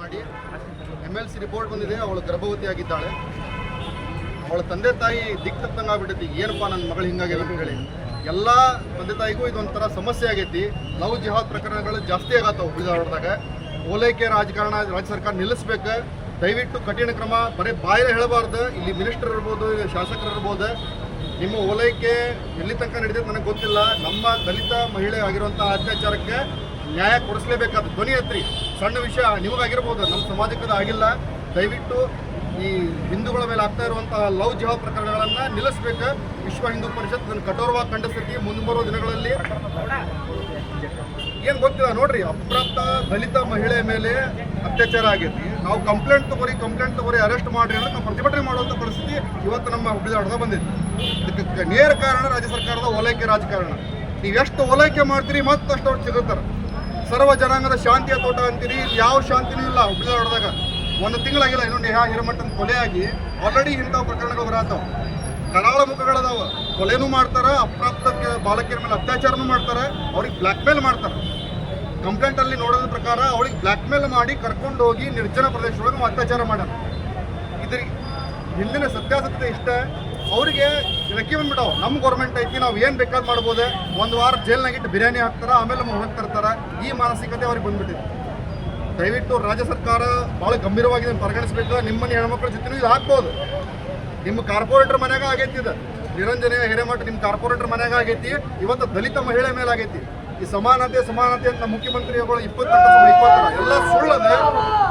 ಮಾಡಿ MLC report ಬಂದಿದೆ. ಅವಳು ಗರ್ಭವತಿಯಾಗಿದ್ದಾಳೆ. ಅವಳ ತಂದೆ ತಾಯಿ ದಿಕ್ ತಪ್ಪಂಗೆ ಆಗ್ಬಿಟ್ಟೈತಿ. ಏನಪ್ಪ ನನ್ನ ಮಗಳು ಹಿಂಗಾಗಿಲ್ಲ ಅಂತ ಹೇಳಿ ಎಲ್ಲ ತಂದೆ ತಾಯಿಗೂ ಇದೊಂಥರ ಸಮಸ್ಯೆ ಆಗೈತಿ. ಲವ್ ಜಿಹಾದ್ ಪ್ರಕರಣಗಳು ಜಾಸ್ತಿ ಆಗತ್ತವು ಹುಡುಗದಾಗ. ಓಲೈಕೆ ರಾಜಕಾರಣ ರಾಜ್ಯ ಸರ್ಕಾರ ನಿಲ್ಲಿಸ್ಬೇಕು. ದಯವಿಟ್ಟು ಕಠಿಣ ಕ್ರಮ ಬರೀ ಬಾಯಿಲೆ ಹೇಳಬಾರ್ದು. ಇಲ್ಲಿ ಮಿನಿಸ್ಟರ್ ಇರ್ಬೋದು, ಶಾಸಕರು ಇರ್ಬೋದು. ನಿಮ್ಮ ಓಲೈಕೆ ಎಲ್ಲಿ ತನಕ ನಡೆದಿದ್ದು ನನಗೆ ಗೊತ್ತಿಲ್ಲ. ನಮ್ಮ ದಲಿತ ಮಹಿಳೆ ಆಗಿರುವಂಥ ಅತ್ಯಾಚಾರಕ್ಕೆ ನ್ಯಾಯ ಕೊಡಿಸಲೇಬೇಕಾದ ಧ್ವನಿ ಎತ್ರಿ. ಸಣ್ಣ ವಿಷಯ ನಿಮಗಾಗಿರ್ಬೋದು, ನಮ್ಮ ಸಮಾಜಕ್ಕದು ಆಗಿಲ್ಲ. ದಯವಿಟ್ಟು ಈ ಹಿಂದೂಗಳ ಮೇಲೆ ಆಗ್ತಾ ಇರುವಂತಹ ಲವ್ ಜಿಹಾದ್ ಪ್ರಕರಣಗಳನ್ನು ನಿಲ್ಲಿಸಬೇಕು. ವಿಶ್ವ ಹಿಂದೂ ಪರಿಷತ್ ಅದನ್ನು ಕಠೋರವಾಗಿ ಖಂಡಿಸ್ತೈತಿ. ಮುಂಬರುವ ದಿನಗಳಲ್ಲಿ ಏನು ಗೊತ್ತಿಲ್ಲ ನೋಡ್ರಿ, ಅಪ್ರಾಪ್ತ ದಲಿತ ಮಹಿಳೆ ಮೇಲೆ ಅತ್ಯಾಚಾರ ಆಗೈತಿ. ನಾವು ಕಂಪ್ಲೇಂಟ್ ತಗೋರಿ ಅರೆಸ್ಟ್ ಮಾಡ್ರಿ ಅಂದ್ರೆ ನಾವು ಪ್ರತಿಭಟನೆ ಮಾಡುವಂಥ ಪರಿಸ್ಥಿತಿ ಇವತ್ತು ನಮ್ಮ ಹುಬ್ಳಿ ಬಂದಿದೆ. ಇದಕ್ಕೆ ನೇರ ಕಾರಣ ರಾಜ್ಯ ಸರ್ಕಾರದ ಓಲೈಕೆ ರಾಜಕಾರಣ. ನೀವು ಎಷ್ಟು ಓಲೈಕೆ ಮಾಡ್ತೀರಿ ಮತ್ತಷ್ಟು ಅವ್ರು ಸಿಗುತ್ತಾರೆ. ಸರ್ವ ಜನಾಂಗದ ಶಾಂತಿಯ ತೋಟ ಅಂತೀರಿ, ಯಾವ ಶಾಂತಿನೂ ಇಲ್ಲ ಹುಬ್ಳಿ ಧಾರವಾಡದಾಗ. ಒಂದು ತಿಂಗಳಾಗಿಲ್ಲ ಇನ್ನೂ ನೇಹಾ ಹಿರೇಮಠನ ಕೊಲೆಯಾಗಿ ಆಲ್ರೆಡಿ ಇಂಥವು ಪ್ರಕರಣಗಳು ಬರತ್ತವ. ಕರಾಳ ಮುಖಗಳದಾವ. ಕೊಲೆನೂ ಮಾಡ್ತಾರೆ, ಅಪ್ರಾಪ್ತ ಬಾಲಕಿಯರ ಮೇಲೆ ಅತ್ಯಾಚಾರನೂ ಮಾಡ್ತಾರೆ, ಅವ್ರಿಗೆ ಬ್ಲ್ಯಾಕ್ ಮೇಲ್ ಮಾಡ್ತಾರೆ. ಕಂಪ್ಲೇಂಟಲ್ಲಿ ನೋಡೋದ್ರ ಪ್ರಕಾರ ಅವಳಿಗೆ ಬ್ಲ್ಯಾಕ್ ಮೇಲ್ ಮಾಡಿ ಕರ್ಕೊಂಡು ಹೋಗಿ ನಿರ್ಜನ ಪ್ರದೇಶದೊಳಗೆ ಅತ್ಯಾಚಾರ ಮಾಡ್ಯಾರ. ಇದ್ರ ಹಿಂದಿನ ಸತ್ಯಾಸತ್ಯತೆ ಇಷ್ಟ. ಅವರಿಗೆ ರೆಕ್ಕಿ ಬಂದ್ಬಿಟ್ಟವು. ನಮ್ಮ ಗೌರ್ಮೆಂಟ್ ಐತಿ, ನಾವು ಏನು ಬೇಕಾದ್ ಮಾಡ್ಬೋದು. ಒಂದು ವಾರ ಜೈಲ್ನಾಗಿಟ್ಟು ಬಿರಿಯಾನಿ ಹಾಕ್ತಾರೆ, ಆಮೇಲೆ ಹೊರಗೆ ತರ್ತಾರೆ. ಈ ಮಾನಸಿಕತೆ ಅವ್ರಿಗೆ ಬಂದ್ಬಿಟ್ಟಿದೆ. ದಯವಿಟ್ಟು ರಾಜ್ಯ ಸರ್ಕಾರ ಭಾಳ ಗಂಭೀರವಾಗಿ ಇದನ್ನು ಪರಿಗಣಿಸಬೇಕು. ನಿಮ್ಮನೆ ಹೆಣ್ಮಕ್ಳ ಜೊತೆ ಇದು ಹಾಕ್ಬೋದು. ನಿಮ್ಮ ಕಾರ್ಪೊರೇಟರ್ ಮನ್ಯಾಗ ಆಗೈತಿ. ಇದು ನಿರಂಜನೆ ಹಿರೇಮಠ ನಿಮ್ಮ ಕಾರ್ಪೊರೇಟರ್ ಮನ್ಯಾಗ ಆಗೈತಿ. ಇವತ್ತು ದಲಿತ ಮಹಿಳೆ ಮೇಲೆ ಆಗೈತಿ. ಈ ಸಮಾನತೆ ಅಂತ ಮುಖ್ಯಮಂತ್ರಿಗಳು 20 ಎಲ್ಲ ಸುಳ್ಳದೆ.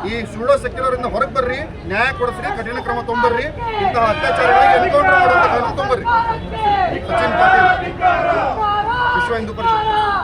ಈ ಸುಳ್ಳು ಸೆಕ್ಯುಲರಿಂದ ಹೊರಗೆ ಬರ್ರಿ, ನ್ಯಾಯ ಕೊಡಿಸ್ರಿ, ಕಠಿಣ ಕ್ರಮ ತೊಂಬರ್ರಿ. ಇಂತಹ ಅತ್ಯಾಚಾರಗಳಿಗೆ ಎನ್ಕೌಂಟರ್ ಮಾಡುವಂಥ ಕ್ರಮ ತೊಂಬರ್ರಿ. ಸಚಿನ್ ಪಾಟೀಲ್, ವಿಶ್ವ ಹಿಂದೂ ಪರಿಷತ್.